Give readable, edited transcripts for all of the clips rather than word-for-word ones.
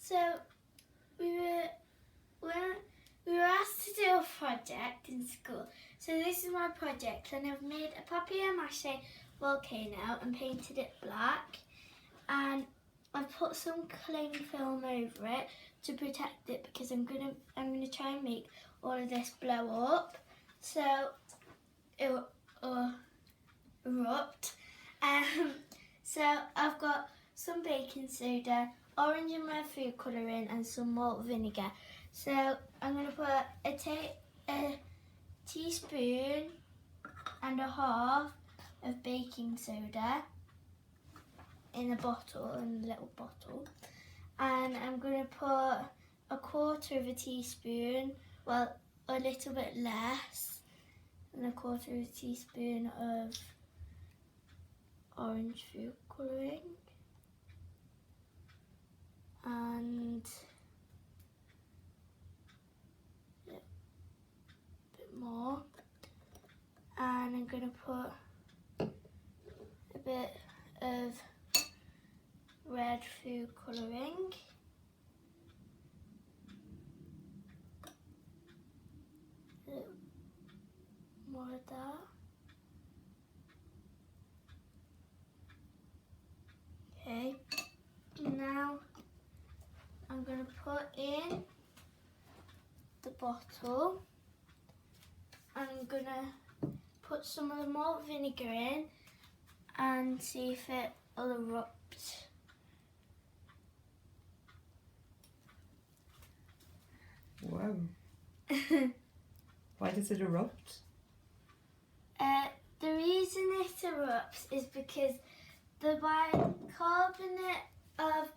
So we were asked to do a project in school. So this is my project, and I've made a papier-mâché volcano and painted it black, and I've put some cling film over it to protect it because I'm gonna try and make all of this blow up, so it will erupt. So I've got some baking soda, orange and red food colouring, and some malt vinegar. So I'm going to put a teaspoon and a half of baking soda in a little bottle, and I'm going to put a quarter of a teaspoon, well, a little bit less than a quarter of a teaspoon of orange food colouring, and a bit more, and I'm going to put a bit of red food colouring, a little more of that. Okay, now I'm going to put in the bottle. I'm going to put some of the malt vinegar in and see if it will erupt. Wow. Why does it erupt? The reason it erupts is because the bicarbonate of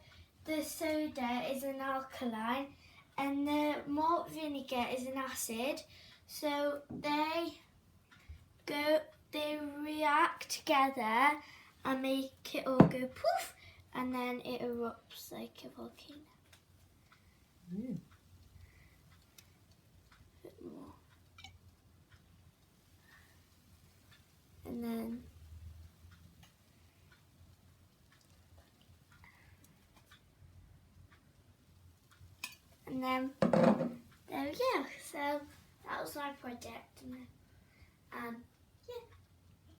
the soda is an alkaline and the malt vinegar is an acid, so they react together and make it all go poof, and then it erupts like a volcano. Mm. A bit more. And then there we go. So that was my project, and